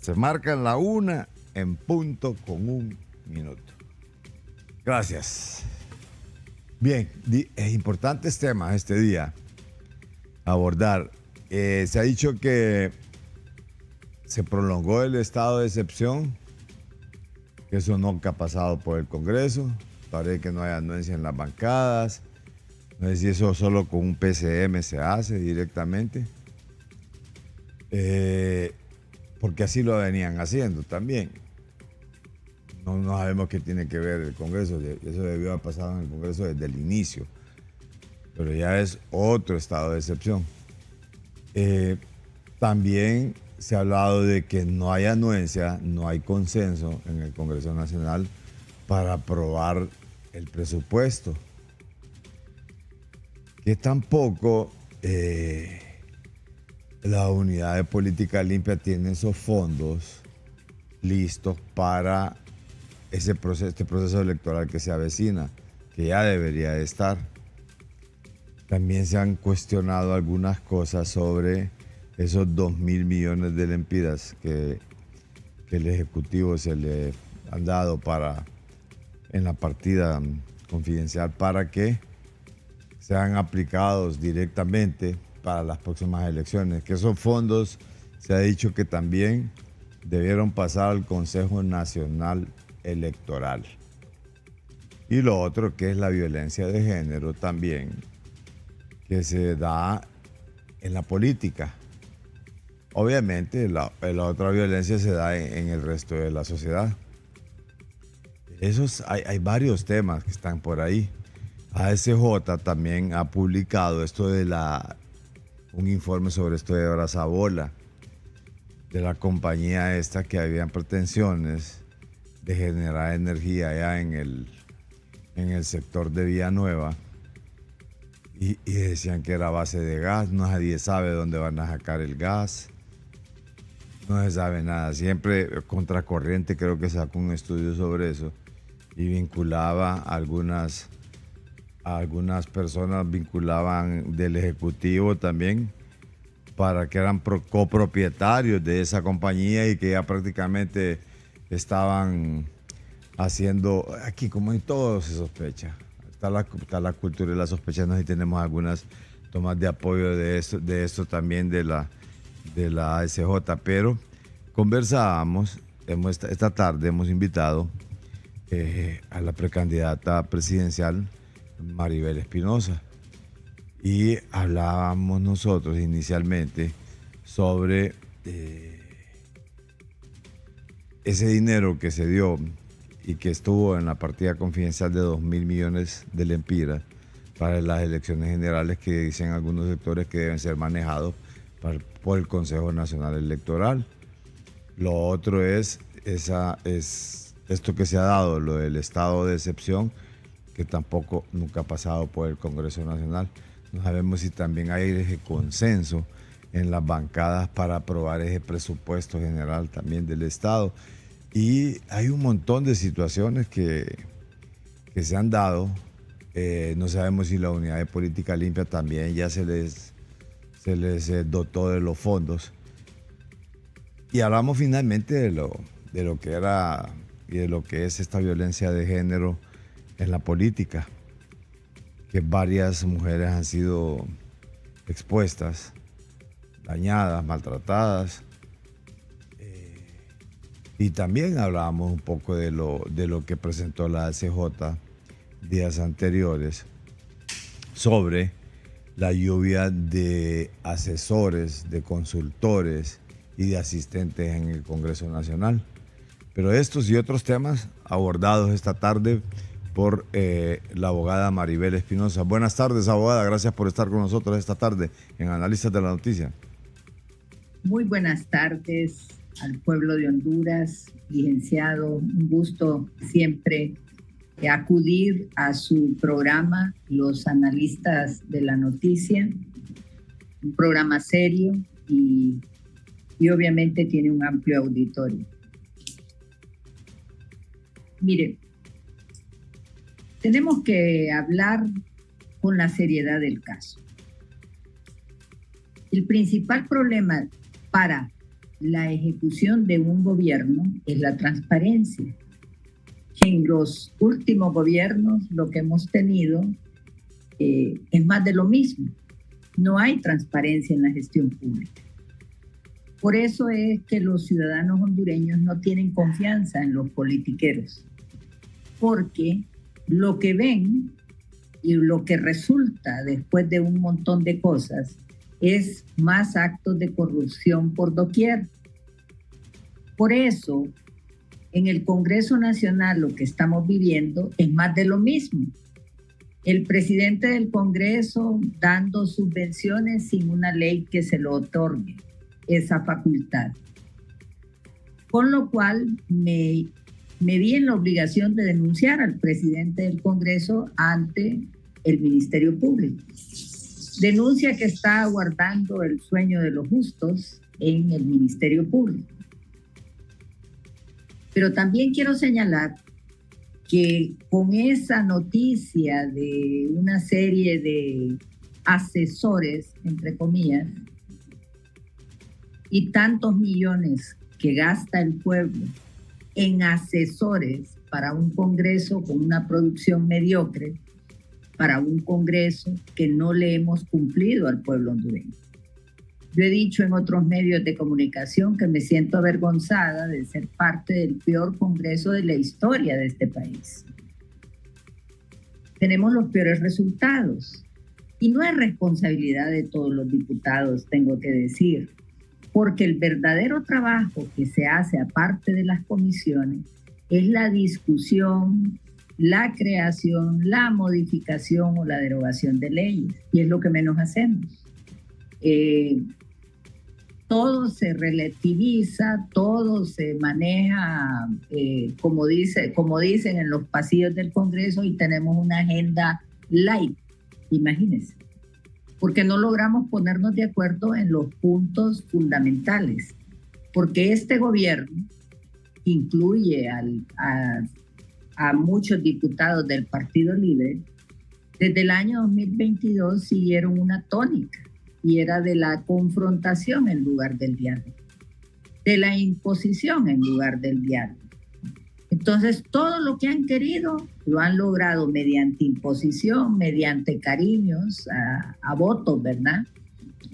Se marcan la 1 en punto con 1 minuto. Gracias. Bien, es importantes temas este día abordar. Se ha dicho que se prolongó el estado de excepción, que eso nunca ha pasado por el Congreso. Parece que no hay anuencia en las bancadas. No sé si eso solo con un PCM se hace directamente. Porque así lo venían haciendo también. No sabemos qué tiene que ver el Congreso. Eso debió haber pasado en el Congreso desde el inicio. Pero ya es otro estado de excepción. También se ha hablado de que no hay anuencia, no hay consenso en el Congreso Nacional para aprobar el presupuesto. Que tampoco la Unidad de Política Limpia tiene esos fondos listos para este proceso electoral que se avecina, que ya debería de estar. También se han cuestionado algunas cosas sobre esos 2.000 millones de lempiras que el Ejecutivo se le han dado en la partida confidencial para que sean aplicados directamente para las próximas elecciones. Que esos fondos se ha dicho que también debieron pasar al Consejo Nacional Electoral. Y lo otro que es la violencia de género también, que se da en la política. Obviamente la otra violencia se da en el resto de la sociedad. Hay varios temas que están por ahí. ASJ también ha publicado un informe sobre esto de Brazabola, de la compañía esta que habían pretensiones de generar energía allá en el sector de Villanueva y decían que era a base de gas. Nadie sabe dónde van a sacar el gas, no se sabe nada. Siempre Contracorriente creo que sacó un estudio sobre eso y vinculaba a algunas personas, vinculaban del Ejecutivo también, para que eran copropietarios de esa compañía y que ya prácticamente estaban haciendo, aquí como en todo se sospecha, está la cultura y la sospecha, no sé si tenemos algunas tomas de apoyo de esto también de la ASJ, pero conversábamos, esta tarde hemos invitado a la precandidata presidencial Maribel Espinosa y hablábamos nosotros inicialmente sobre ese dinero que se dio y que estuvo en la partida confidencial de 2.000 millones de lempiras para las elecciones generales, que dicen algunos sectores que deben ser manejados por el Consejo Nacional Electoral. Lo otro es esto que se ha dado, lo del estado de excepción, que tampoco nunca ha pasado por el Congreso Nacional. No sabemos si también hay ese consenso en las bancadas para aprobar ese presupuesto general también del Estado. Y hay un montón de situaciones que se han dado. No sabemos si la Unidad de Política Limpia también ya se les dotó de los fondos. Y hablamos finalmente de lo que era y de lo que es esta violencia de género en la política, que varias mujeres han sido expuestas, dañadas, maltratadas. Y también hablábamos un poco de lo que presentó la ACJ días anteriores sobre la lluvia de asesores, de consultores y de asistentes en el Congreso Nacional. Pero estos y otros temas abordados esta tarde por la abogada Maribel Espinosa. Buenas tardes, abogada. Gracias por estar con nosotros esta tarde en Analistas de la Noticia. Muy buenas tardes al pueblo de Honduras, licenciado. Un gusto siempre acudir a su programa, Los Analistas de la Noticia. Un programa serio y obviamente tiene un amplio auditorio. Mire, tenemos que hablar con la seriedad del caso. El principal problema para la ejecución de un gobierno es la transparencia. En los últimos gobiernos lo que hemos tenido es más de lo mismo. No hay transparencia en la gestión pública. Por eso es que los ciudadanos hondureños no tienen confianza en los politiqueros, porque lo que ven y lo que resulta después de un montón de cosas es más actos de corrupción por doquier. Por eso, en el Congreso Nacional lo que estamos viviendo es más de lo mismo. El presidente del Congreso dando subvenciones sin una ley que se lo otorgue esa facultad. Con lo cual me vi en la obligación de denunciar al presidente del Congreso ante el Ministerio Público. Denuncia que está aguardando el sueño de los justos en el Ministerio Público. Pero también quiero señalar que con esa noticia de una serie de asesores, entre comillas, y tantos millones que gasta el pueblo en asesores para un Congreso con una producción mediocre, para un Congreso que no le hemos cumplido al pueblo hondureño. Yo he dicho en otros medios de comunicación que me siento avergonzada de ser parte del peor Congreso de la historia de este país. Tenemos los peores resultados y no es responsabilidad de todos los diputados, tengo que decir, porque el verdadero trabajo que se hace aparte de las comisiones es la discusión, la creación, la modificación o la derogación de leyes, y es lo que menos hacemos. Todo se relativiza, todo se maneja, como dicen en los pasillos del Congreso, y tenemos una agenda light, imagínense, porque no logramos ponernos de acuerdo en los puntos fundamentales, porque este gobierno incluye a muchos diputados del Partido Libre. Desde el año 2022 siguieron una tónica, y era de la confrontación en lugar del diálogo, de la imposición en lugar del diálogo. Entonces, todo lo que han querido lo han logrado mediante imposición, mediante cariños a votos, ¿verdad?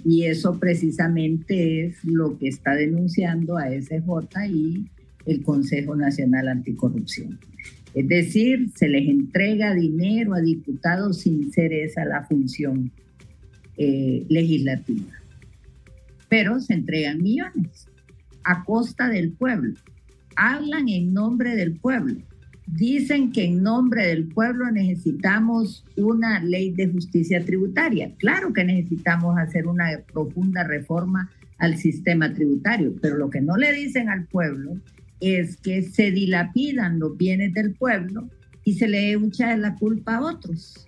Y eso precisamente es lo que está denunciando a SJ y el Consejo Nacional Anticorrupción. Es decir, se les entrega dinero a diputados sin ser esa la función legislativa. Pero se entregan millones a costa del pueblo. Hablan en nombre del pueblo. Dicen que en nombre del pueblo necesitamos una ley de justicia tributaria. Claro que necesitamos hacer una profunda reforma al sistema tributario, pero lo que no le dicen al pueblo es que se dilapidan los bienes del pueblo y se le echa la culpa a otros.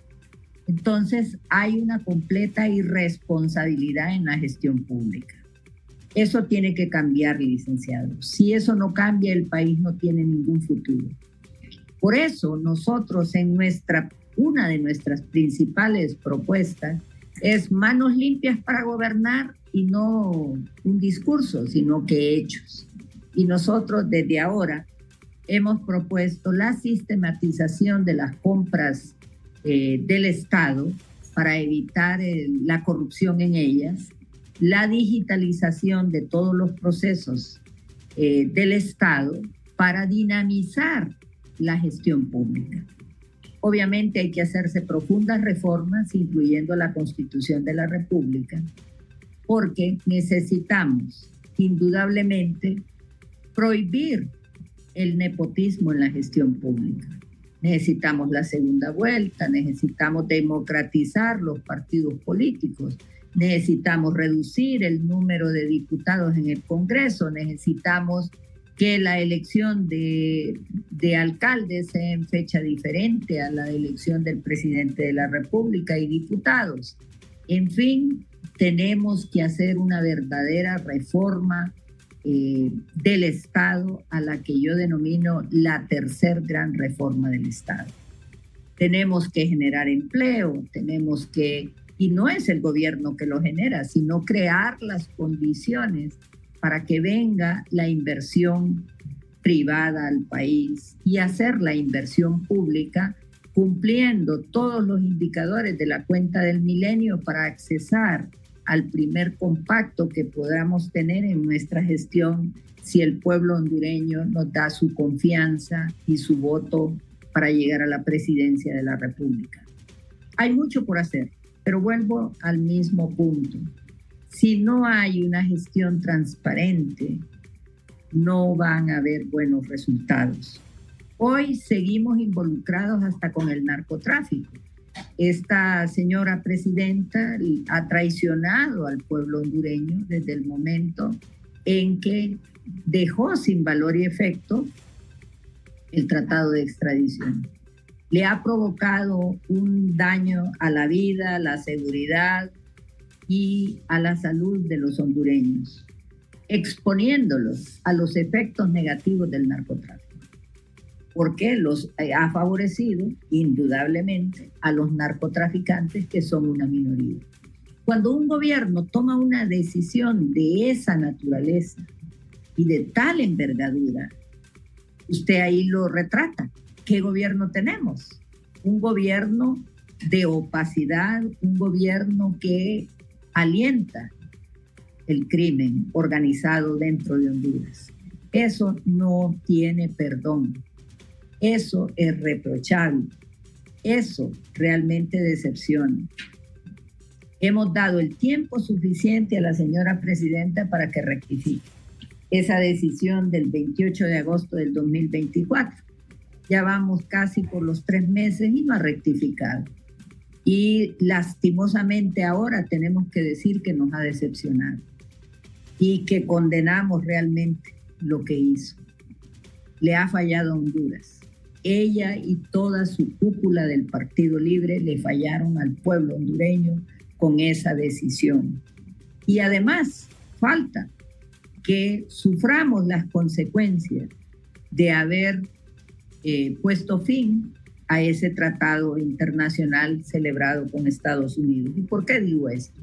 Entonces hay una completa irresponsabilidad en la gestión pública. Eso tiene que cambiar, licenciado. Si eso no cambia, el país no tiene ningún futuro. Por eso nosotros una de nuestras principales propuestas es manos limpias para gobernar, y no un discurso, sino que hechos. Y nosotros desde ahora hemos propuesto la sistematización de las compras del Estado para evitar la corrupción en ellas, la digitalización de todos los procesos del Estado para dinamizar la gestión pública. Obviamente hay que hacerse profundas reformas, incluyendo la Constitución de la República, porque necesitamos indudablemente prohibir el nepotismo en la gestión pública. Necesitamos la segunda vuelta, necesitamos democratizar los partidos políticos, necesitamos reducir el número de diputados en el Congreso, necesitamos que la elección de alcaldes sea en fecha diferente a la elección del presidente de la República y diputados. En fin, tenemos que hacer una verdadera reforma del Estado, a la que yo denomino la tercer gran reforma del Estado. Tenemos que generar empleo, y no es el gobierno que lo genera, sino crear las condiciones para que venga la inversión privada al país y hacer la inversión pública cumpliendo todos los indicadores de la cuenta del milenio para accesar al primer compacto que podamos tener en nuestra gestión si el pueblo hondureño nos da su confianza y su voto para llegar a la presidencia de la República. Hay mucho por hacer, pero vuelvo al mismo punto. Si no hay una gestión transparente, no van a haber buenos resultados. Hoy seguimos involucrados hasta con el narcotráfico. Esta señora presidenta ha traicionado al pueblo hondureño desde el momento en que dejó sin valor y efecto el tratado de extradición. Le ha provocado un daño a la vida, a la seguridad y a la salud de los hondureños, exponiéndolos a los efectos negativos del narcotráfico, porque los ha favorecido indudablemente a los narcotraficantes, que son una minoría. Cuando un gobierno toma una decisión de esa naturaleza y de tal envergadura, usted ahí lo retrata. ¿Qué gobierno tenemos? Un gobierno de opacidad, un gobierno que alienta el crimen organizado dentro de Honduras. Eso no tiene perdón. Eso es reprochable. Eso realmente decepciona. Hemos dado el tiempo suficiente a la señora presidenta para que rectifique esa decisión del 28 de agosto del 2024. Ya vamos casi por los 3 meses y no ha rectificado. Y lastimosamente ahora tenemos que decir que nos ha decepcionado y que condenamos realmente lo que hizo. Le ha fallado a Honduras. Ella y toda su cúpula del Partido Libre le fallaron al pueblo hondureño con esa decisión. Y además falta que suframos las consecuencias de haber puesto fin a ese tratado internacional celebrado con Estados Unidos. ¿Y por qué digo esto?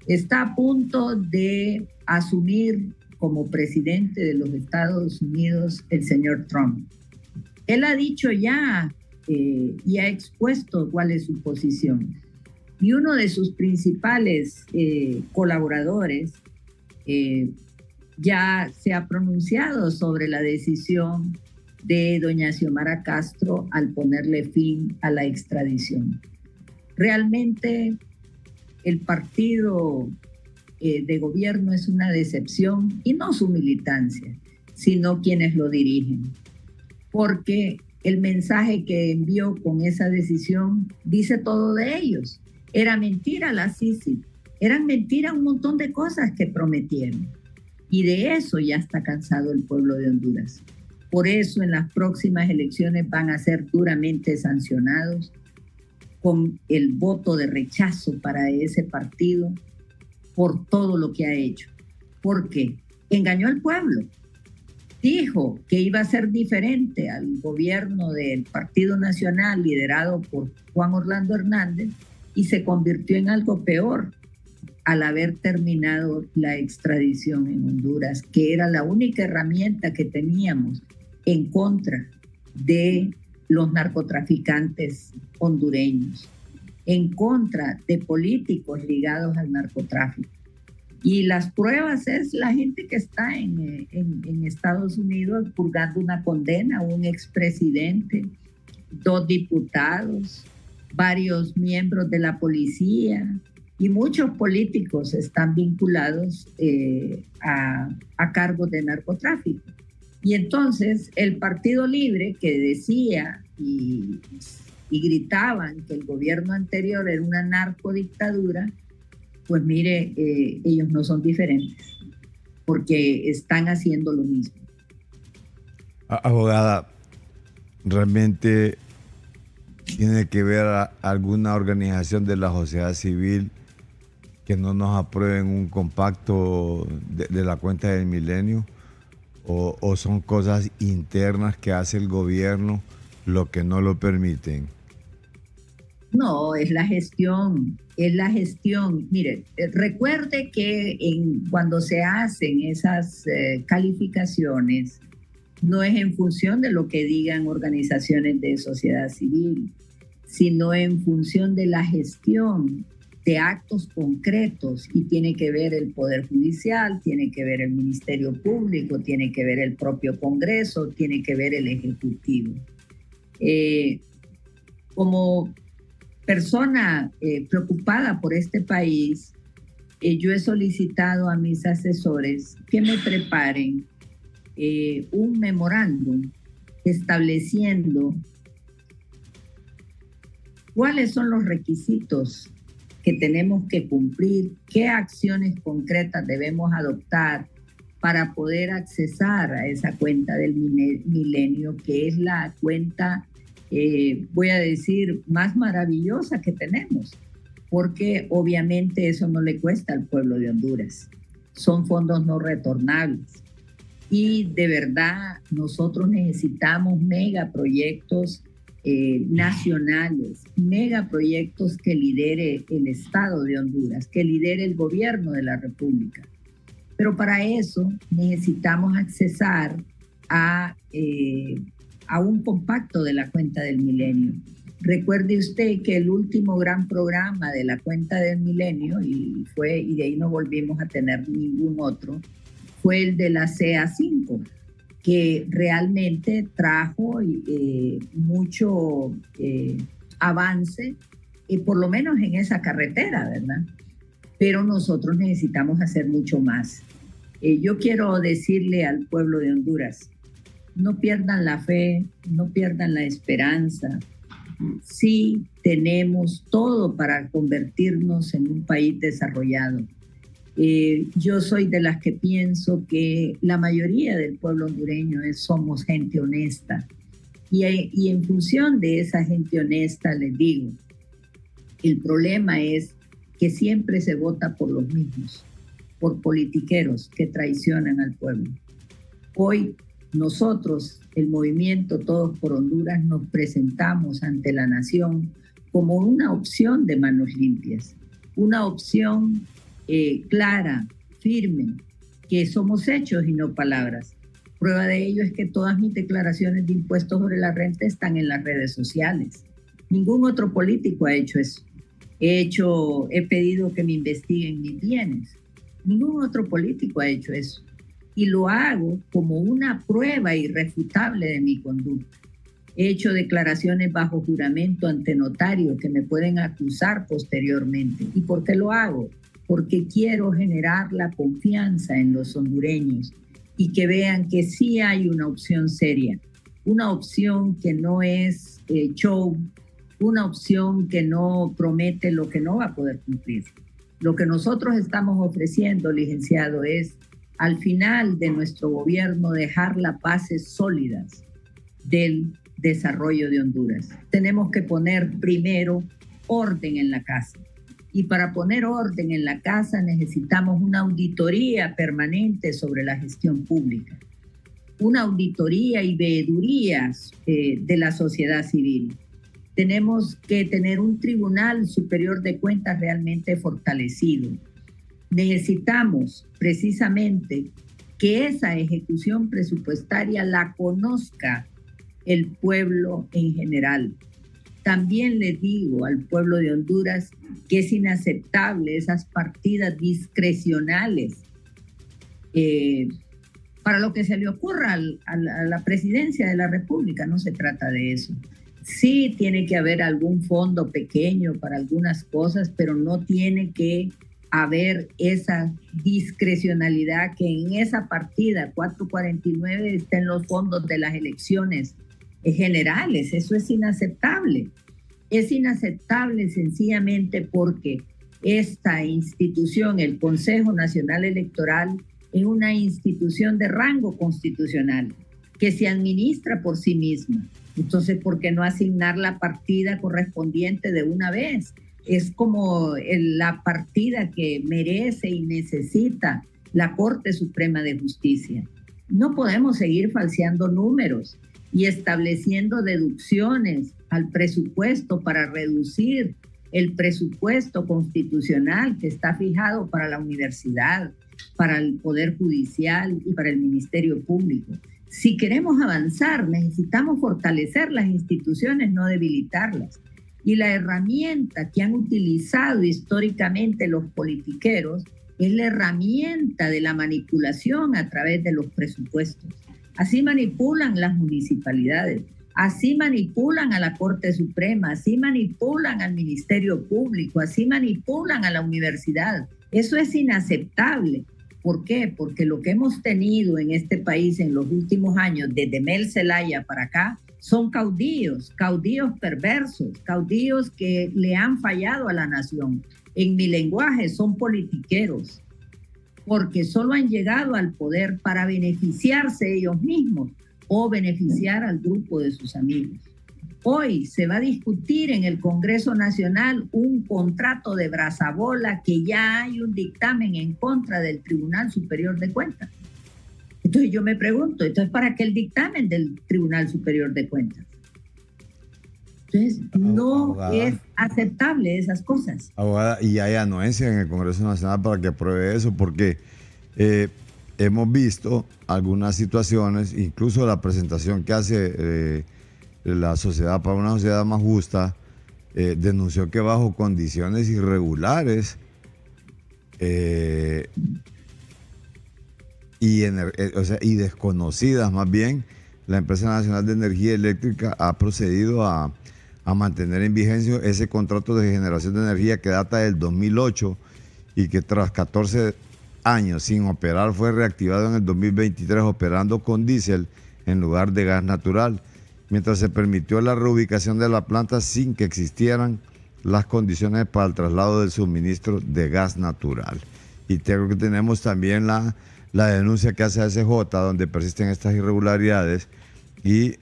Está a punto de asumir como presidente de los Estados Unidos el señor Trump. Él ha dicho ya y ha expuesto cuál es su posición. Y uno de sus principales colaboradores ya se ha pronunciado sobre la decisión de doña Xiomara Castro al ponerle fin a la extradición. Realmente el partido de gobierno es una decepción, y no su militancia, sino quienes lo dirigen. Porque el mensaje que envió con esa decisión dice todo de ellos. Era mentira la CICIG, eran mentiras un montón de cosas que prometieron. Y de eso ya está cansado el pueblo de Honduras. Por eso en las próximas elecciones van a ser duramente sancionados con el voto de rechazo para ese partido por todo lo que ha hecho. Porque engañó al pueblo. Dijo que iba a ser diferente al gobierno del Partido Nacional liderado por Juan Orlando Hernández y se convirtió en algo peor al haber terminado la extradición en Honduras, que era la única herramienta que teníamos en contra de los narcotraficantes hondureños, en contra de políticos ligados al narcotráfico. Y las pruebas es la gente que está en Estados Unidos purgando una condena, un expresidente, 2 diputados, varios miembros de la policía y muchos políticos están vinculados a cargos de narcotráfico. Y entonces el Partido Libre, que decía y gritaban que el gobierno anterior era una narcodictadura, pues mire, ellos no son diferentes, porque están haciendo lo mismo. Abogada, ¿realmente tiene que ver alguna organización de la sociedad civil que no nos aprueben un compacto de la cuenta del milenio? ¿O son cosas internas que hace el gobierno lo que no lo permiten? No, es la gestión, es la gestión. Mire, recuerde que cuando se hacen esas calificaciones, no es en función de lo que digan organizaciones de sociedad civil, sino en función de la gestión de actos concretos, y tiene que ver el Poder Judicial, tiene que ver el Ministerio Público, tiene que ver el propio Congreso, tiene que ver el Ejecutivo. Como persona preocupada por este país, yo he solicitado a mis asesores que me preparen un memorándum estableciendo cuáles son los requisitos que tenemos que cumplir, qué acciones concretas debemos adoptar para poder accesar a esa cuenta del milenio, que es la cuenta, voy a decir, más maravillosa que tenemos, porque obviamente eso no le cuesta al pueblo de Honduras. Son fondos no retornables. Y de verdad nosotros necesitamos megaproyectos nacionales, megaproyectos que lidere el Estado de Honduras, que lidere el gobierno de la República. Pero para eso necesitamos accesar a un compacto de la cuenta del milenio. Recuerde usted que el último gran programa de la cuenta del milenio, y de ahí no volvimos a tener ningún otro, fue el de la CA5, que realmente trajo mucho avance, por lo menos en esa carretera, ¿verdad? Pero nosotros necesitamos hacer mucho más. Yo quiero decirle al pueblo de Honduras, no pierdan la fe, no pierdan la esperanza. Sí tenemos todo para convertirnos en un país desarrollado. Yo soy de las que pienso que la mayoría del pueblo hondureño somos gente honesta. Y en función de esa gente honesta, les digo, el problema es que siempre se vota por los mismos, por politiqueros que traicionan al pueblo. Hoy nosotros, el movimiento Todos por Honduras, nos presentamos ante la nación como una opción de manos limpias, una opción clara, firme, que somos hechos y no palabras. Prueba de ello es que todas mis declaraciones de impuestos sobre la renta están en las redes sociales. Ningún otro político ha hecho eso. He pedido que me investiguen mis bienes. Ningún otro político ha hecho eso. Y lo hago como una prueba irrefutable de mi conducta. He hecho declaraciones bajo juramento ante notario que me pueden acusar posteriormente. ¿Y por qué lo hago? Porque quiero generar la confianza en los hondureños y que vean que sí hay una opción seria, una opción que no es show, una opción que no promete lo que no va a poder cumplir. Lo que nosotros estamos ofreciendo, licenciado, es al final de nuestro gobierno dejar las bases sólidas del desarrollo de Honduras. Tenemos que poner primero orden en la casa. Y para poner orden en la casa necesitamos una auditoría permanente sobre la gestión pública, una auditoría y veedurías de la sociedad civil. Tenemos que tener un Tribunal Superior de Cuentas realmente fortalecido. Necesitamos precisamente que esa ejecución presupuestaria la conozca el pueblo en general. También le digo al pueblo de Honduras que es inaceptable esas partidas discrecionales para lo que se le ocurra a la presidencia de la República. No se trata de eso. Sí tiene que haber algún fondo pequeño para algunas cosas, pero no tiene que haber esa discrecionalidad que en esa partida 449 estén los fondos de las elecciones generales. Eso es inaceptable. Es inaceptable sencillamente porque esta institución, el Consejo Nacional Electoral, es una institución de rango constitucional que se administra por sí misma. Entonces, ¿por qué no asignar la partida correspondiente de una vez? Es como la partida que merece y necesita la Corte Suprema de Justicia. No podemos seguir falseando números. y estableciendo deducciones al presupuesto para reducir el presupuesto constitucional que está fijado para la universidad, para el Poder Judicial y para el Ministerio Público. Si queremos avanzar, necesitamos fortalecer las instituciones, no debilitarlas. Y la herramienta que han utilizado históricamente los politiqueros es la herramienta de la manipulación a través de los presupuestos. Así manipulan las municipalidades, así manipulan a la Corte Suprema, así manipulan al Ministerio Público, así manipulan a la universidad. Eso es inaceptable. ¿Por qué? Porque lo que hemos tenido en este país en los últimos años, desde Mel Zelaya para acá, son caudillos perversos, caudillos que le han fallado a la nación. En mi lenguaje son politiqueros, porque solo han llegado al poder para beneficiarse ellos mismos o beneficiar al grupo de sus amigos. Hoy se va a discutir en el Congreso Nacional un contrato de brazabola que ya hay un dictamen en contra del Tribunal Superior de Cuentas. Entonces yo me pregunto, ¿entonces para qué el dictamen del Tribunal Superior de Cuentas? Entonces no es aceptable esas cosas. Abogada, y hay anuencia en el Congreso Nacional para que apruebe eso, porque hemos visto algunas situaciones, incluso la presentación que hace la Sociedad para una Sociedad Más Justa, denunció que bajo condiciones irregulares y desconocidas más bien, la Empresa Nacional de Energía Eléctrica ha procedido a mantener en vigencia ese contrato de generación de energía que data del 2008 y que tras 14 años sin operar fue reactivado en el 2023 operando con diésel en lugar de gas natural, mientras se permitió la reubicación de la planta sin que existieran las condiciones para el traslado del suministro de gas natural. Y creo que tenemos también la denuncia que hace ACJ, donde persisten estas irregularidades, y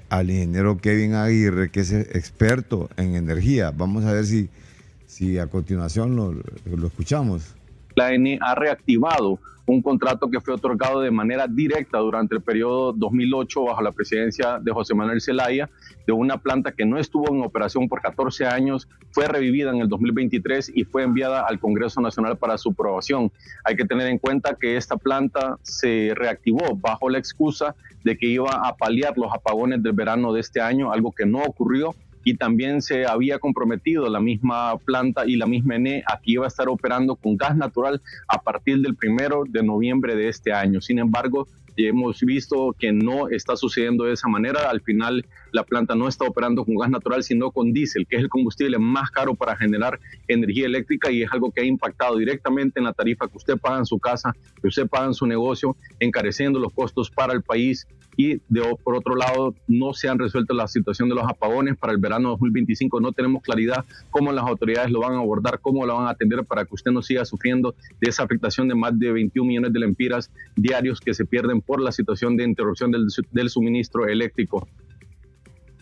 al ingeniero Kevin Aguirre, que es experto en energía. Vamos a ver si a continuación lo escuchamos. La ENE ha reactivado un contrato que fue otorgado de manera directa durante el periodo 2008 bajo la presidencia de José Manuel Zelaya, de una planta que no estuvo en operación por 14 años, fue revivida en el 2023 y fue enviada al Congreso Nacional para su aprobación. Hay que tener en cuenta que esta planta se reactivó bajo la excusa de que iba a paliar los apagones del verano de este año, algo que no ocurrió. Y también se había comprometido la misma planta y la misma ENE a que iba a estar operando con gas natural a partir del 1 de noviembre de este año. Sin embargo, hemos visto que no está sucediendo de esa manera. Al final, la planta no está operando con gas natural, sino con diésel, que es el combustible más caro para generar energía eléctrica, y es algo que ha impactado directamente en la tarifa que usted paga en su casa, que usted paga en su negocio, encareciendo los costos para el país. Y por otro lado, no se han resuelto la situación de los apagones para el verano 2025. No tenemos claridad cómo las autoridades lo van a abordar, cómo lo van a atender para que usted no siga sufriendo de esa afectación de más de 21 millones de lempiras diarios que se pierden por la situación de interrupción del suministro eléctrico.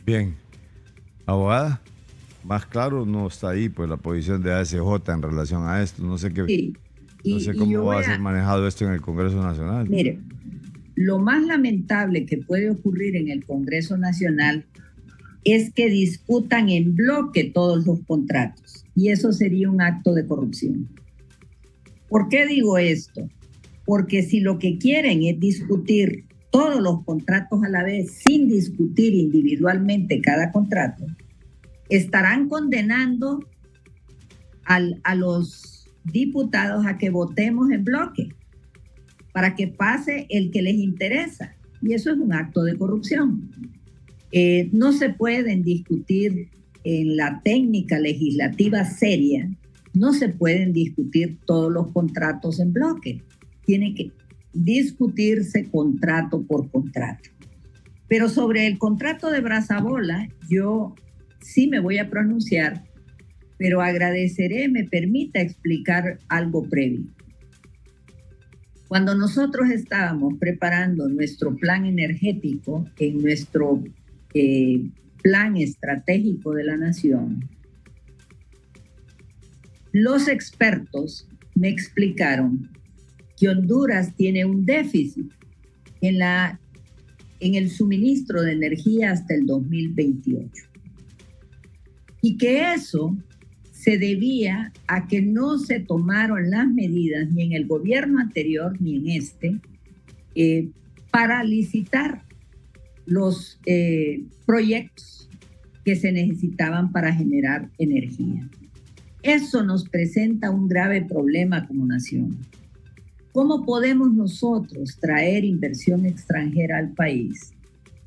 Bien, abogada, más claro no está ahí pues la posición de ASJ en relación a esto. No sé qué, sí. No sé cómo va a ser manejado esto en el Congreso Nacional. Mire, lo más lamentable que puede ocurrir en el Congreso Nacional es que discutan en bloque todos los contratos, y eso sería un acto de corrupción. ¿Por qué digo esto? Porque si lo que quieren es discutir todos los contratos a la vez sin discutir individualmente cada contrato, estarán condenando a los diputados a que votemos en bloque para que pase el que les interesa. Y eso es un acto de corrupción. No se pueden discutir en la técnica legislativa seria, no se pueden discutir todos los contratos en bloque. Tiene que discutirse contrato por contrato. Pero sobre el contrato de brazabola, yo sí me voy a pronunciar, pero agradeceré me permita explicar algo previo. Cuando nosotros estábamos preparando nuestro plan energético, en nuestro plan estratégico de la nación, los expertos me explicaron que Honduras tiene un déficit en en el suministro de energía hasta el 2028. Y que eso se debía a que no se tomaron las medidas ni en el gobierno anterior ni en este para licitar los proyectos que se necesitaban para generar energía. Eso nos presenta un grave problema como nación. ¿Cómo podemos nosotros traer inversión extranjera al país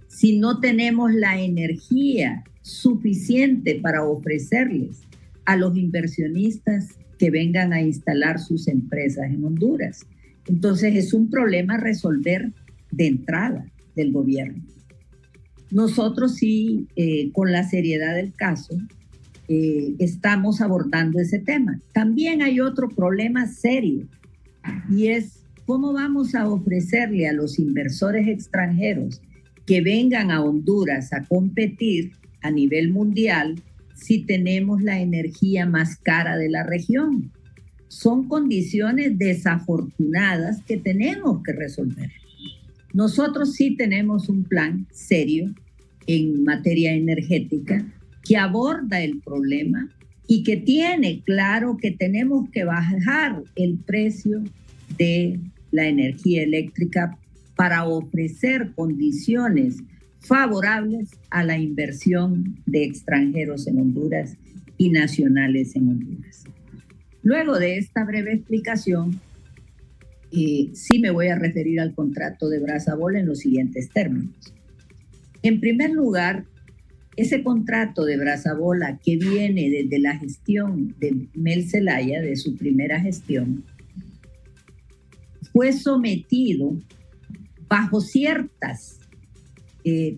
si no tenemos la energía suficiente para ofrecerles a los inversionistas que vengan a instalar sus empresas en Honduras? Entonces es un problema a resolver de entrada del gobierno. Nosotros sí, con la seriedad del caso, estamos abordando ese tema. También hay otro problema serio, y es cómo vamos a ofrecerle a los inversores extranjeros que vengan a Honduras a competir a nivel mundial si tenemos la energía más cara de la región. Son condiciones desafortunadas que tenemos que resolver. Nosotros sí tenemos un plan serio en materia energética que aborda el problema y que tiene claro que tenemos que bajar el precio de la energía eléctrica para ofrecer condiciones favorables a la inversión de extranjeros en Honduras y nacionales en Honduras. Luego de esta breve explicación, sí me voy a referir al contrato de Brazabol en los siguientes términos. En primer lugar, ese contrato de Brazabola que viene desde la gestión de Mel Zelaya, de su primera gestión, fue sometido bajo ciertos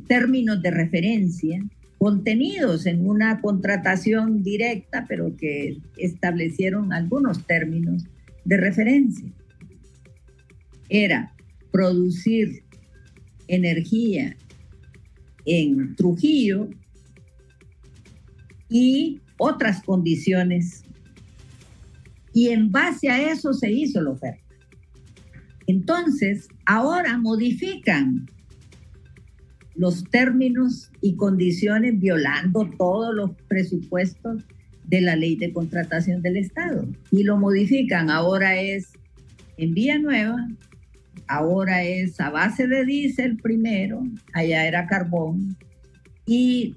términos de referencia contenidos en una contratación directa, pero que establecieron algunos términos de referencia. Era producir energía en Trujillo y otras condiciones, y en base a eso se hizo la oferta. Entonces, ahora modifican los términos y condiciones violando todos los presupuestos de la Ley de Contratación del Estado, y lo modifican. Ahora es en Villanueva, ahora es a base de diésel primero, allá era carbón. Y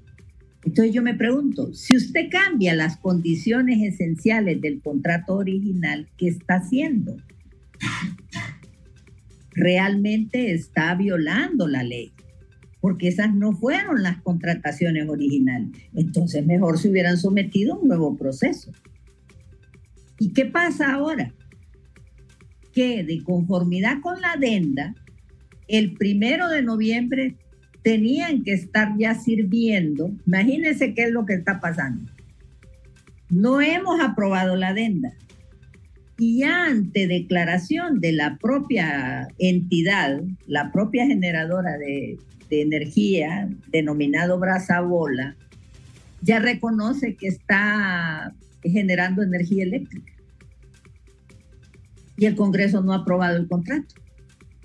entonces yo me pregunto, si usted cambia las condiciones esenciales del contrato original, ¿qué está haciendo? Realmente está violando la ley, porque esas no fueron las contrataciones originales. Entonces mejor se hubieran sometido a un nuevo proceso. ¿Y qué pasa ahora? Que de conformidad con la adenda, el 1 de noviembre tenían que estar ya sirviendo. Imagínense qué es lo que está pasando. No hemos aprobado la adenda. Y ya ante declaración de la propia entidad, la propia generadora de energía, denominado Brazabola, ya reconoce que está generando energía eléctrica. Y el Congreso no ha aprobado el contrato,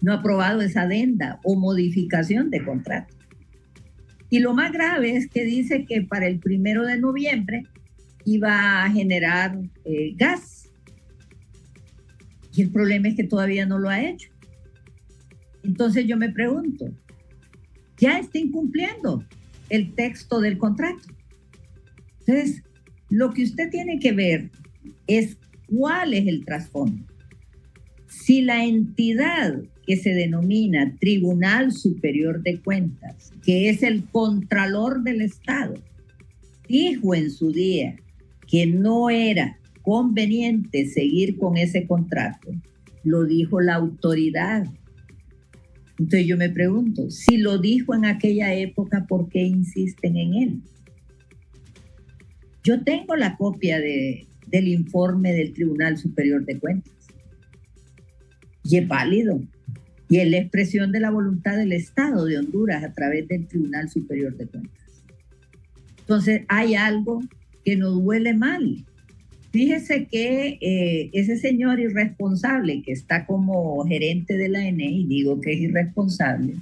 no ha aprobado esa adenda o modificación de contrato. Y lo más grave es que dice que para el 1 de noviembre iba a generar gas. Y el problema es que todavía no lo ha hecho. Entonces yo me pregunto, ya está incumpliendo el texto del contrato. Entonces, lo que usted tiene que ver es cuál es el trasfondo. Si la entidad que se denomina Tribunal Superior de Cuentas, que es el Contralor del Estado, dijo en su día que no era conveniente seguir con ese contrato, lo dijo la autoridad. Entonces yo me pregunto, si lo dijo en aquella época, ¿por qué insisten en él? Yo tengo la copia del informe del Tribunal Superior de Cuentas. Y es válido. Y es la expresión de la voluntad del Estado de Honduras a través del Tribunal Superior de Cuentas. Entonces, hay algo que nos huele mal. Fíjese que ese señor irresponsable que está como gerente de la ENE, y digo que es irresponsable,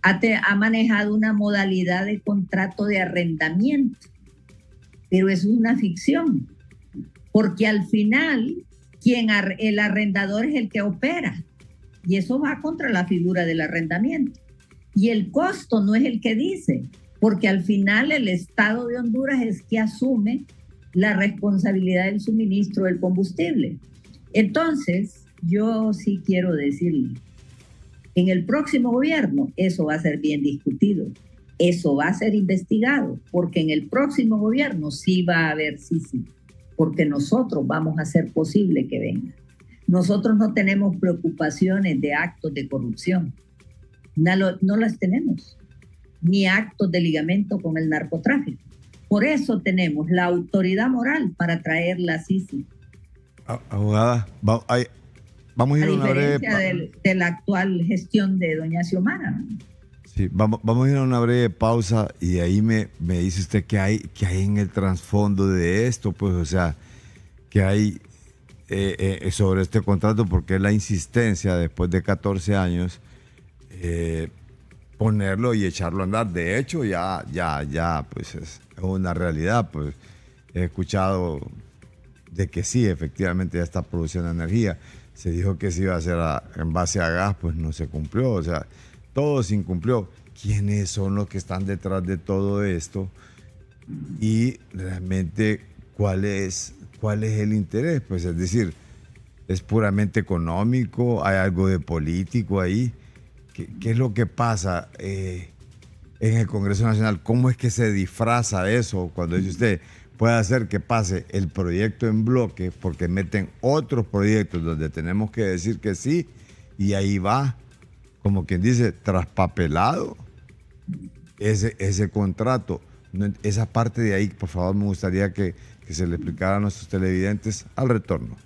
ha manejado una modalidad de contrato de arrendamiento, pero es una ficción, porque al final el arrendador es el que opera, y eso va contra la figura del arrendamiento. Y el costo no es el que dice, porque al final el Estado de Honduras es que asume la responsabilidad del suministro del combustible. Entonces, yo sí quiero decirle, en el próximo gobierno eso va a ser bien discutido, eso va a ser investigado, porque en el próximo gobierno sí va a haber sí, porque nosotros vamos a hacer posible que venga. Nosotros no tenemos preocupaciones de actos de corrupción, no las tenemos, ni actos de ligamento con el narcotráfico. Por eso tenemos la autoridad moral para traer la CICI. Abogada, vamos a ir a una breve... de la actual gestión de doña Xiomara. Sí, vamos a ir a una breve pausa y ahí me dice usted que hay en el trasfondo de esto, pues, o sea, que hay sobre este contrato, porque es la insistencia después de 14 años ponerlo y echarlo a andar. De hecho, ya, pues es una realidad, pues he escuchado de que sí, efectivamente ya está produciendo energía. Se dijo que se iba a hacer en base a gas, pues no se cumplió, o sea, todo se incumplió. ¿Quiénes son los que están detrás de todo esto? Y realmente, ¿cuál es el interés? Pues es decir, ¿es puramente económico? ¿Hay algo de político ahí? ¿Qué es lo que pasa en el Congreso Nacional? ¿Cómo es que se disfraza eso cuando dice usted puede hacer que pase el proyecto en bloque porque meten otros proyectos donde tenemos que decir que sí y ahí va, como quien dice, traspapelado ese contrato? Esa parte de ahí, por favor, me gustaría que se le explicara a nuestros televidentes al retorno.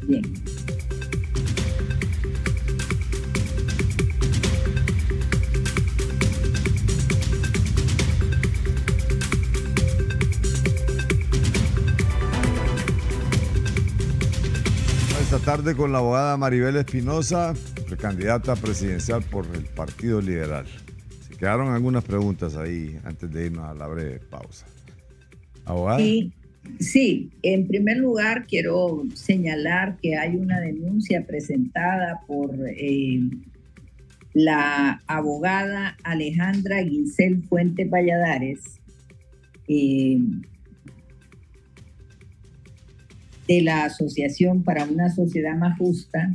Bien. Esta tarde con la abogada Maribel Espinosa, precandidata presidencial por el Partido Liberal. Se quedaron algunas preguntas ahí antes de irnos a la breve pausa. ¿Abogada? Sí, en primer lugar quiero señalar que hay una denuncia presentada por la abogada Alejandra Guisel Fuentes Valladares, de la Asociación para una Sociedad Más Justa,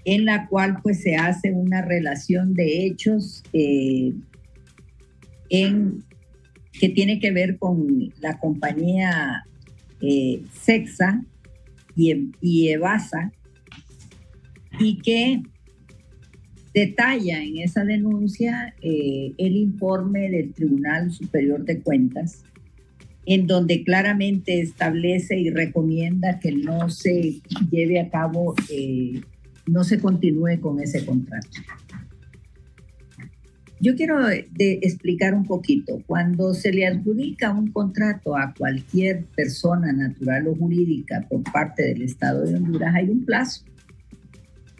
en la cual pues se hace una relación de hechos que tiene que ver con la compañía Sexa y Evasa, y que detalla en esa denuncia el informe del Tribunal Superior de Cuentas, en donde claramente establece y recomienda que no se lleve a cabo, no se continúe con ese contrato. Yo quiero explicar un poquito. Cuando se le adjudica un contrato a cualquier persona natural o jurídica por parte del Estado de Honduras, hay un plazo.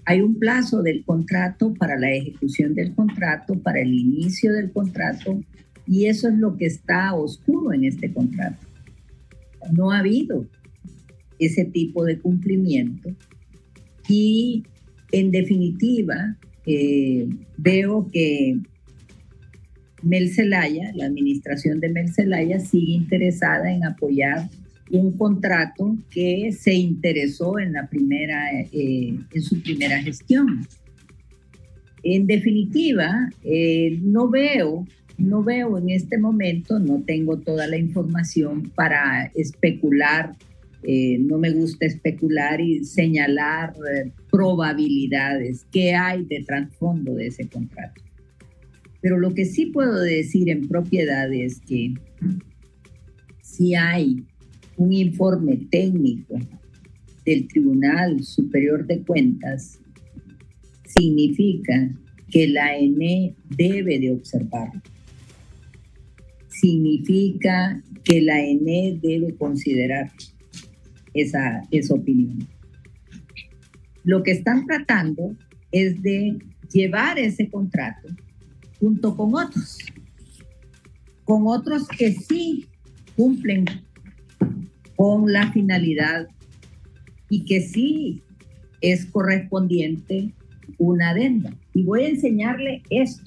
Hay un plazo del contrato para la ejecución del contrato, para el inicio del contrato, y eso es lo que está oscuro en este contrato. No ha habido ese tipo de cumplimiento y, en definitiva, veo que Mel Zelaya, la administración de Mel Zelaya, sigue interesada en apoyar un contrato que se interesó en su primera gestión. En definitiva, no veo en este momento, no tengo toda la información para especular, no me gusta especular y señalar probabilidades que hay de trasfondo de ese contrato. Pero lo que sí puedo decir en propiedad es que si hay un informe técnico del Tribunal Superior de Cuentas, significa que la ENE debe de observarlo. Significa que la ENE debe considerar esa opinión. Lo que están tratando es de llevar ese contrato junto con otros que sí cumplen con la finalidad y que sí es correspondiente una adenda. Y voy a enseñarle esto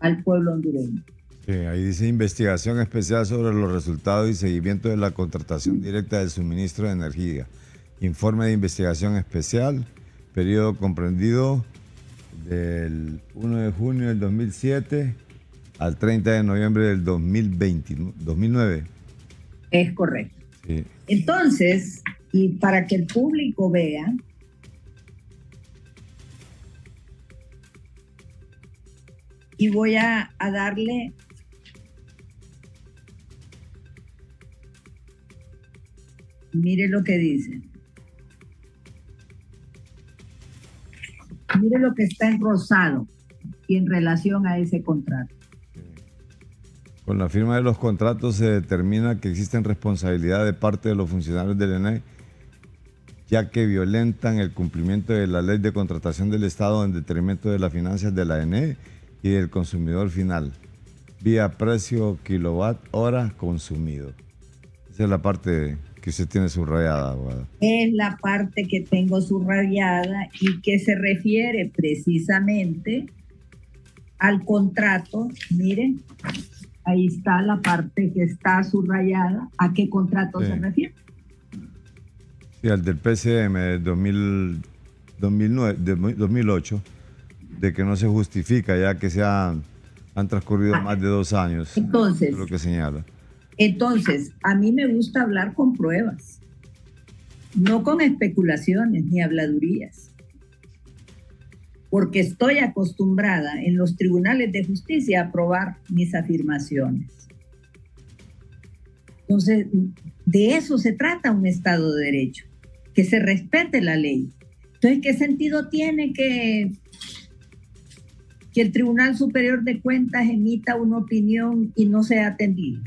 al pueblo hondureño. Sí, ahí dice investigación especial sobre los resultados y seguimiento de la contratación directa del suministro de energía. Informe de investigación especial, periodo comprendido del 1 de junio del 2007 al 30 de noviembre del 2009. Es correcto. Sí. Entonces, y para que el público vea, y voy a darle mire lo que dice. Mire lo que está en rosado y en relación a ese contrato. Con la firma de los contratos se determina que existen responsabilidad de parte de los funcionarios del ENE, ya que violentan el cumplimiento de la ley de contratación del Estado en detrimento de las finanzas de la ENE y del consumidor final, vía precio kilowatt hora consumido. Esa es la parte que usted tiene subrayada, abogada. Es la parte que tengo subrayada y que se refiere precisamente al contrato. Miren, ahí está la parte que está subrayada. ¿A qué contrato se refiere? Sí, al del PCM de 2008, de que no se justifica ya que han transcurrido más de 2 años. Entonces, es lo que señala. Entonces, a mí me gusta hablar con pruebas, no con especulaciones ni habladurías, porque estoy acostumbrada en los tribunales de justicia a aprobar mis afirmaciones. Entonces, de eso se trata un Estado de Derecho, que se respete la ley. Entonces, ¿qué sentido tiene que el Tribunal Superior de Cuentas emita una opinión y no sea atendido?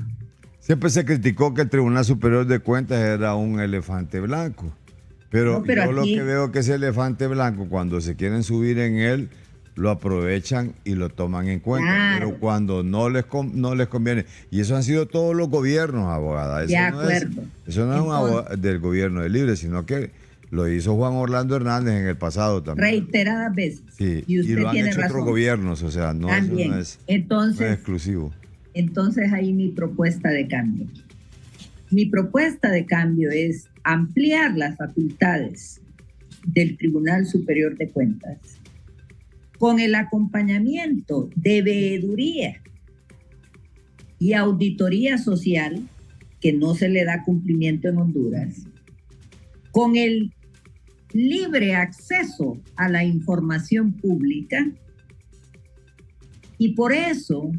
Siempre se criticó que el Tribunal Superior de Cuentas era un elefante blanco, pero yo aquí lo que veo que ese elefante blanco, cuando se quieren subir en él, lo aprovechan y lo toman en cuenta, claro. Pero cuando no les conviene, y eso han sido todos los gobiernos, abogada. Eso no es del gobierno de Libre, sino que lo hizo Juan Orlando Hernández en el pasado también. Reiteradas veces. Sí, y lo han hecho otros gobiernos, o sea, no, eso no es exclusivo. Entonces ahí mi propuesta de cambio. Mi propuesta de cambio es ampliar las facultades del Tribunal Superior de Cuentas con el acompañamiento de veeduría y auditoría social, que no se le da cumplimiento en Honduras, con el libre acceso a la información pública, y por eso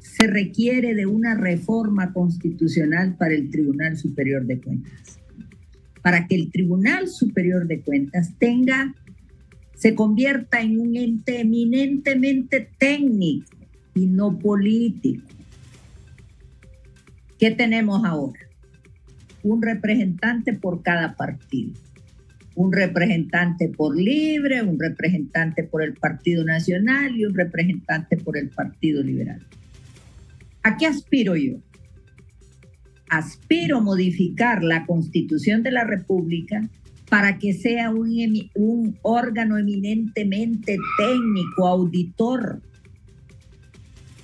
se requiere de una reforma constitucional para el Tribunal Superior de Cuentas, para que el Tribunal Superior de Cuentas se convierta en un ente eminentemente técnico y no político. ¿Qué tenemos ahora? Un representante por cada partido. Un representante por Libre, un representante por el Partido Nacional y un representante por el Partido Liberal. ¿A qué aspiro yo? Aspiro a modificar la Constitución de la República para que sea un órgano eminentemente técnico, auditor,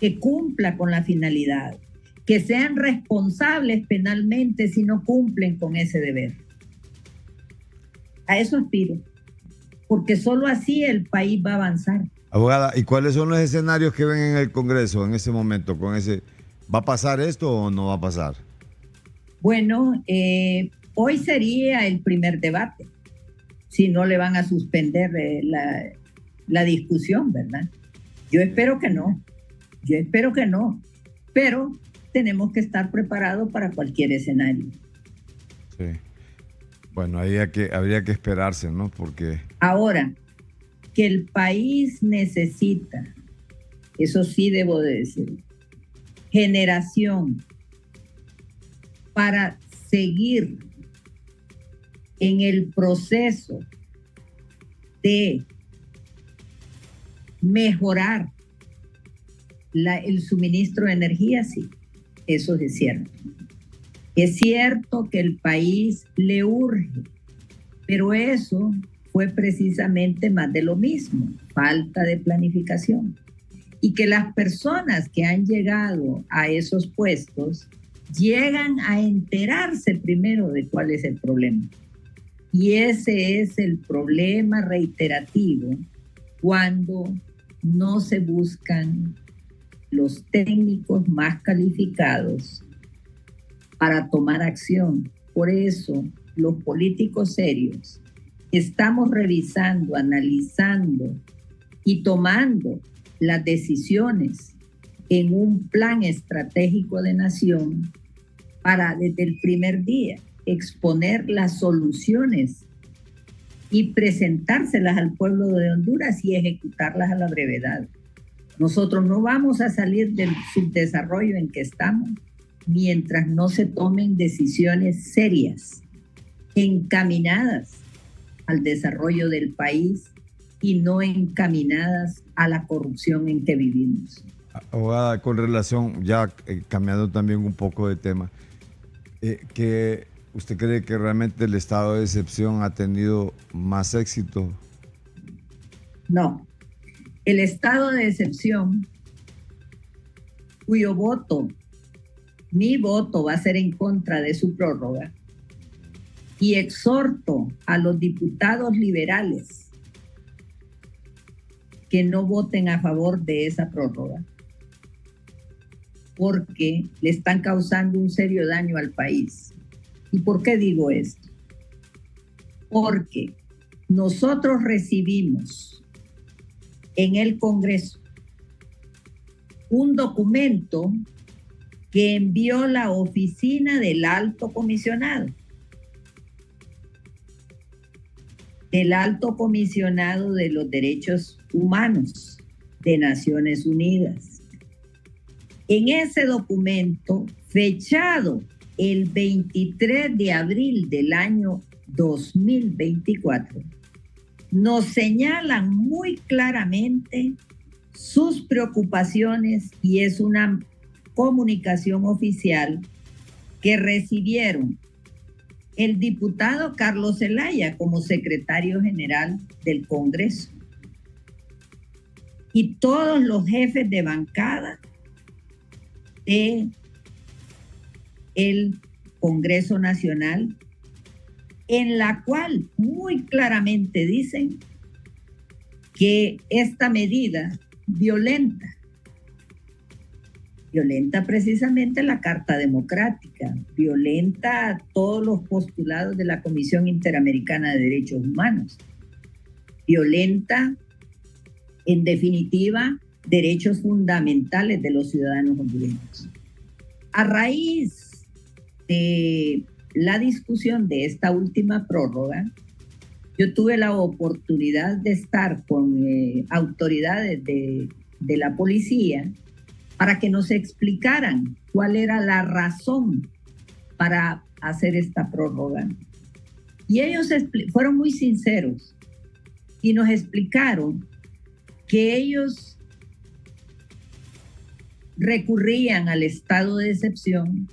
que cumpla con la finalidad, que sean responsables penalmente si no cumplen con ese deber. A eso aspiro, porque solo así el país va a avanzar. Abogada, ¿y cuáles son los escenarios que ven en el Congreso en ese momento? ¿Va a pasar esto o no va a pasar? Bueno, hoy sería el primer debate, si no le van a suspender la discusión, ¿verdad? Yo espero que no, pero tenemos que estar preparados para cualquier escenario. Sí. Bueno, ahí habría que esperarse, ¿no? Porque ahora, que el país necesita, eso sí debo de decir, generación para seguir en el proceso de Mejorar el suministro de energía, sí, eso es cierto. Es cierto que el país le urge, pero eso fue precisamente más de lo mismo, falta de planificación. Y que las personas que han llegado a esos puestos llegan a enterarse primero de cuál es el problema. Y ese es el problema reiterativo cuando no se buscan los técnicos más calificados para tomar acción. Por eso, los políticos serios estamos revisando, analizando y tomando las decisiones en un plan estratégico de nación para desde el primer día exponer las soluciones y presentárselas al pueblo de Honduras y ejecutarlas a la brevedad. Nosotros no vamos a salir del subdesarrollo en que estamos mientras no se tomen decisiones serias, encaminadas al desarrollo del país y no encaminadas a la corrupción en que vivimos. Abogada, con relación, ya cambiando también un poco de tema, que ¿usted cree que realmente el estado de excepción ha tenido más éxito? No. El estado de excepción, cuyo voto, mi voto va a ser en contra de su prórroga, y exhorto a los diputados liberales que no voten a favor de esa prórroga, porque le están causando un serio daño al país. ¿Y por qué digo esto? Porque nosotros recibimos en el Congreso un documento que envió la oficina del Alto Comisionado. El Alto Comisionado de los Derechos Humanos de Naciones Unidas. En ese documento, fechado el 23 de abril del año 2024, nos señalan muy claramente sus preocupaciones y es una comunicación oficial que recibieron el diputado Carlos Zelaya como secretario general del Congreso y todos los jefes de bancada de el Congreso Nacional, en la cual muy claramente dicen que esta medida violenta precisamente la Carta Democrática, violenta todos los postulados de la Comisión Interamericana de Derechos Humanos, violenta, en definitiva, derechos fundamentales de los ciudadanos hondureños. A raíz de la discusión de esta última prórroga, yo tuve la oportunidad de estar con autoridades de la policía para que nos explicaran cuál era la razón para hacer esta prórroga. Y ellos fueron muy sinceros y nos explicaron que ellos recurrían al estado de excepción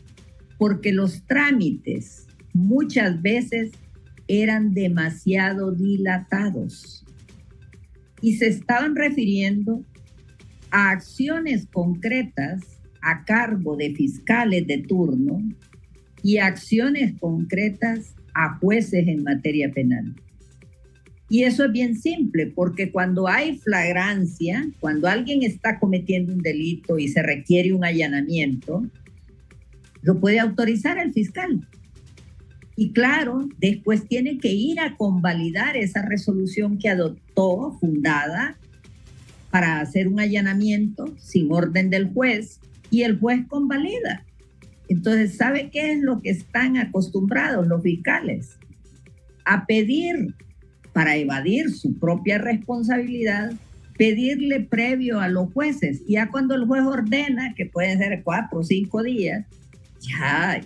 porque los trámites muchas veces eran demasiado dilatados y se estaban refiriendo a acciones concretas a cargo de fiscales de turno y acciones concretas a jueces en materia penal. Y eso es bien simple, porque cuando hay flagrancia, cuando alguien está cometiendo un delito y se requiere un allanamiento, lo puede autorizar el fiscal. Y claro, después tiene que ir a convalidar esa resolución que adoptó, fundada, para hacer un allanamiento sin orden del juez, y el juez convalida. Entonces, ¿sabe qué es lo que están acostumbrados los fiscales? A pedir, para evadir su propia responsabilidad, pedirle previo a los jueces. Y ya cuando el juez ordena, que pueden ser 4 o 5 días,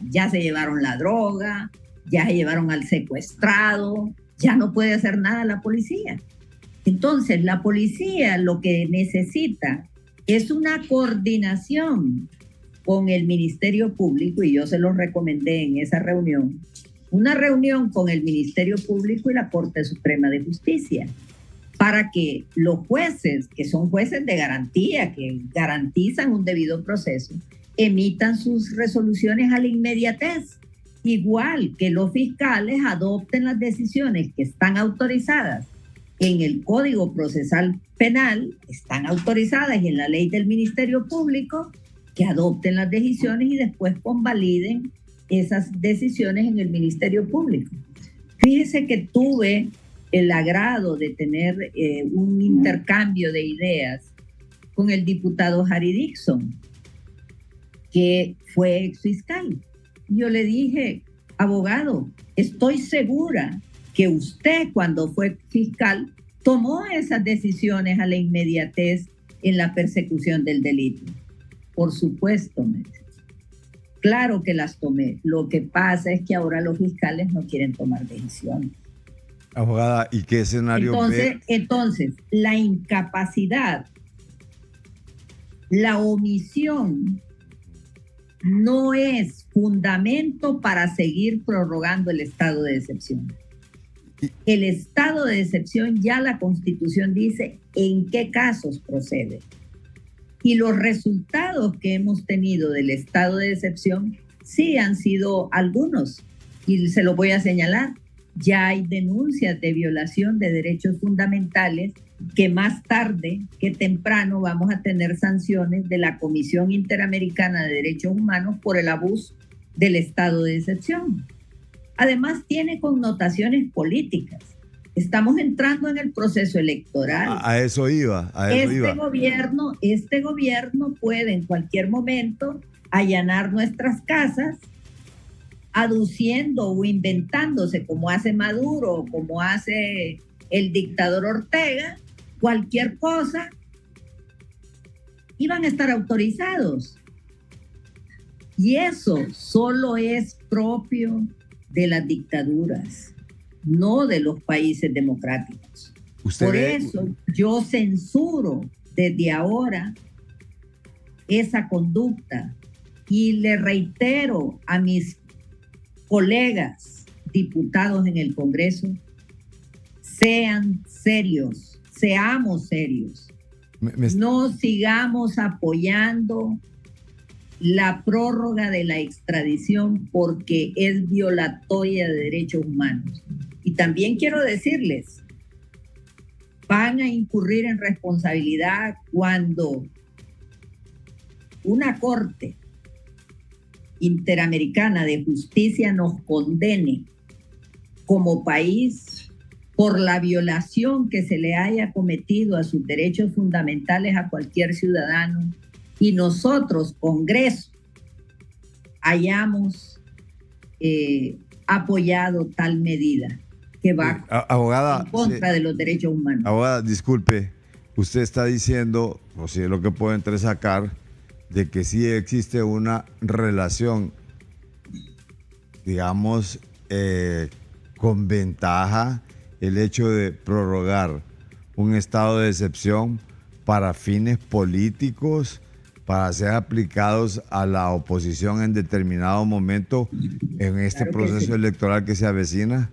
ya se llevaron la droga, ya se llevaron al secuestrado, ya no puede hacer nada la policía. Entonces, la policía lo que necesita es una coordinación con el Ministerio Público, y yo se lo recomendé en esa reunión, una reunión con el Ministerio Público y la Corte Suprema de Justicia, para que los jueces, que son jueces de garantía, que garantizan un debido proceso, emitan sus resoluciones a la inmediatez, igual que los fiscales adopten las decisiones que están autorizadas en el Código Procesal Penal, están autorizadas y en la ley del Ministerio Público, que adopten las decisiones y después convaliden esas decisiones en el Ministerio Público. Fíjese que tuve el agrado de tener un intercambio de ideas con el diputado Harry Dixon, que fue exfiscal. Yo le dije, abogado, estoy segura que usted, cuando fue fiscal, tomó esas decisiones a la inmediatez en la persecución del delito. Por supuesto, me dice. Claro que las tomé. Lo que pasa es que ahora los fiscales no quieren tomar decisiones. Abogada, ¿y qué escenario ve? Entonces, la incapacidad, la omisión no es fundamento para seguir prorrogando el estado de excepción. El estado de excepción, ya la Constitución dice en qué casos procede. Y los resultados que hemos tenido del estado de excepción sí han sido algunos, y se los voy a señalar. Ya hay denuncias de violación de derechos fundamentales que más tarde que temprano vamos a tener sanciones de la Comisión Interamericana de Derechos Humanos por el abuso del estado de excepción. Además, tiene connotaciones políticas. Estamos entrando en el proceso electoral. A eso iba. Este gobierno puede en cualquier momento allanar nuestras casas, aduciendo o inventándose, como hace Maduro, como hace el dictador Ortega, cualquier cosa, y van a estar autorizados. Y eso solo es propio de las dictaduras, no de los países democráticos. Por eso yo censuro desde ahora esa conducta y le reitero a mis colegas diputados en el Congreso, sean serios, seamos serios. No sigamos apoyando la prórroga de la extradición porque es violatoria de derechos humanos. Y también quiero decirles, van a incurrir en responsabilidad cuando una corte interamericana de justicia nos condene como país por la violación que se le haya cometido a sus derechos fundamentales a cualquier ciudadano, y nosotros, Congreso, hayamos apoyado tal medida que va abogada, en contra de los derechos humanos. Abogada, disculpe, usted está diciendo, o si es lo que puedo entresacar, de que sí existe una relación, digamos, con ventaja el hecho de prorrogar un estado de excepción para fines políticos, para ser aplicados a la oposición en determinado momento en este proceso electoral que se avecina.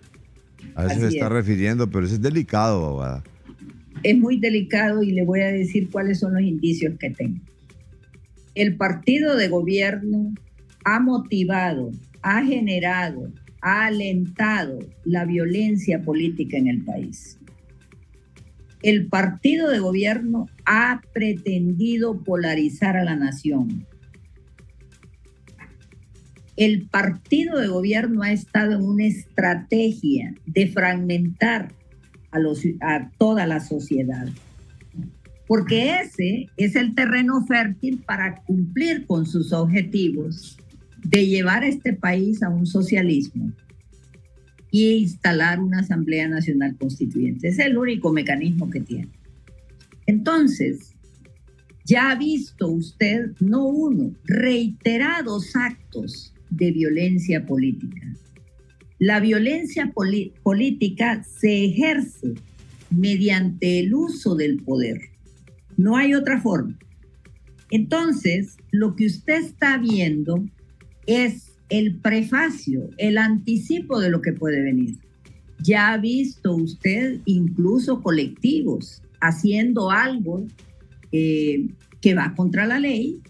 A eso se está refiriendo, pero eso es delicado, abogada. Es muy delicado y le voy a decir cuáles son los indicios que tengo. El partido de gobierno ha motivado, ha generado, ha alentado la violencia política en el país. El partido de gobierno ha pretendido polarizar a la nación. El partido de gobierno ha estado en una estrategia de fragmentar a toda la sociedad, porque ese es el terreno fértil para cumplir con sus objetivos de llevar a este país a un socialismo y instalar una Asamblea Nacional Constituyente. Es el único mecanismo que tiene. Entonces, ya ha visto usted, no uno, reiterados actos de violencia política. La violencia política se ejerce mediante el uso del poder. No hay otra forma. Entonces, lo que usted está viendo es el prefacio, el anticipo de lo que puede venir. Ya ha visto usted incluso colectivos haciendo algo que va contra la ley.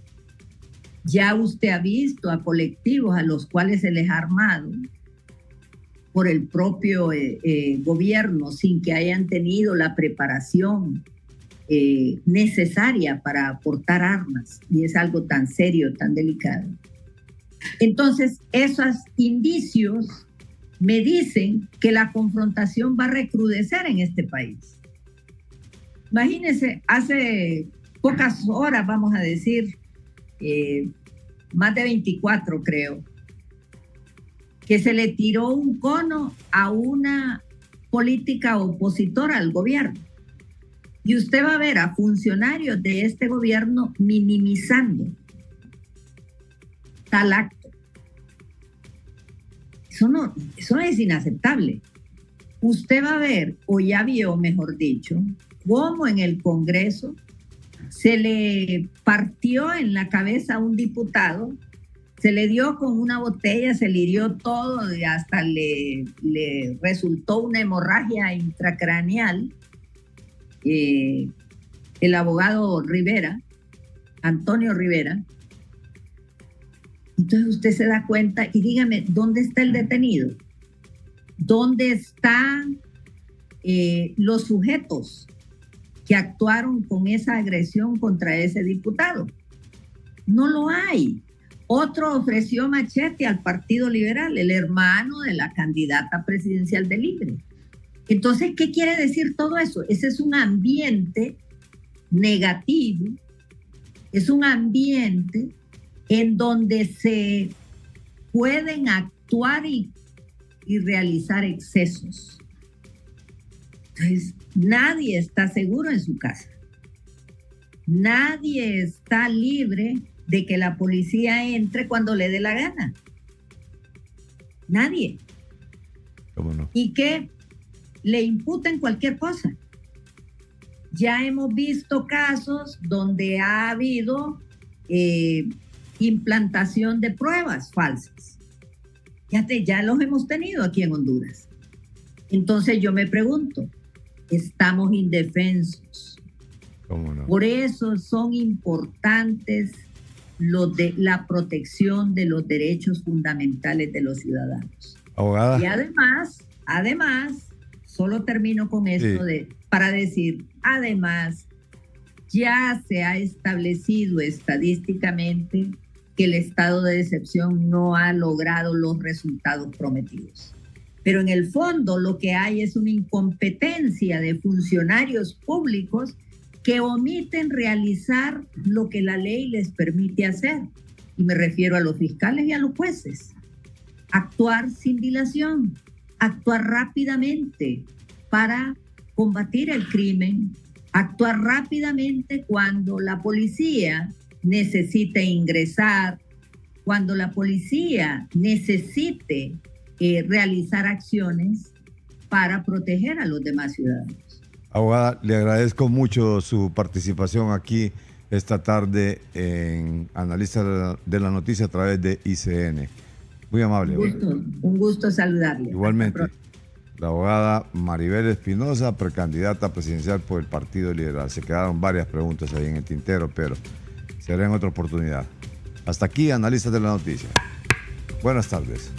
Ya usted ha visto a colectivos a los cuales se les ha armado por el propio gobierno sin que hayan tenido la preparación necesaria para aportar armas, y es algo tan serio, tan delicado. Entonces, esos indicios me dicen que la confrontación va a recrudecer en este país. Imagínense, hace pocas horas, vamos a decir, más de 24 creo, que se le tiró un cono a una política opositora al gobierno. Y usted va a ver a funcionarios de este gobierno minimizando tal acto. Eso no es inaceptable. Usted va a ver, o ya vio, mejor dicho, cómo en el Congreso se le partió en la cabeza a un diputado, se le dio con una botella, se le hirió todo y hasta le resultó una hemorragia intracraneal. El abogado Rivera, Antonio Rivera. Entonces usted se da cuenta y dígame, ¿dónde está el detenido? ¿Dónde están los sujetos que actuaron con esa agresión contra ese diputado? No lo hay. Otro ofreció machete al Partido Liberal, el hermano de la candidata presidencial de Libre. Entonces, ¿qué quiere decir todo eso? Ese es un ambiente negativo, es un ambiente en donde se pueden actuar y realizar excesos. Entonces, nadie está seguro en su casa. Nadie está libre de que la policía entre cuando le dé la gana. Nadie. ¿Cómo no? Y que le imputen cualquier cosa. Ya hemos visto casos donde ha habido implantación de pruebas falsas. Ya los hemos tenido aquí en Honduras. Entonces yo me pregunto, estamos indefensos. ¿Cómo no? Por eso son importantes la protección de los derechos fundamentales de los ciudadanos. Abogada. Y además, solo termino con esto para decir, además, ya se ha establecido estadísticamente que el estado de excepción no ha logrado los resultados prometidos. Pero en el fondo lo que hay es una incompetencia de funcionarios públicos que omiten realizar lo que la ley les permite hacer. Y me refiero a los fiscales y a los jueces. Actuar sin dilación, actuar rápidamente para combatir el crimen, actuar rápidamente cuando la policía necesite ingresar, cuando la policía necesite realizar acciones para proteger a los demás ciudadanos. Abogada, le agradezco mucho su participación aquí esta tarde en Analista de la Noticia a través de ICN. Muy amable. Un gusto saludarle. Igualmente. La abogada Maribel Espinosa, precandidata presidencial por el Partido Liberal. Se quedaron varias preguntas ahí en el tintero, pero será en otra oportunidad. Hasta aquí, Analistas de la Noticia. Buenas tardes.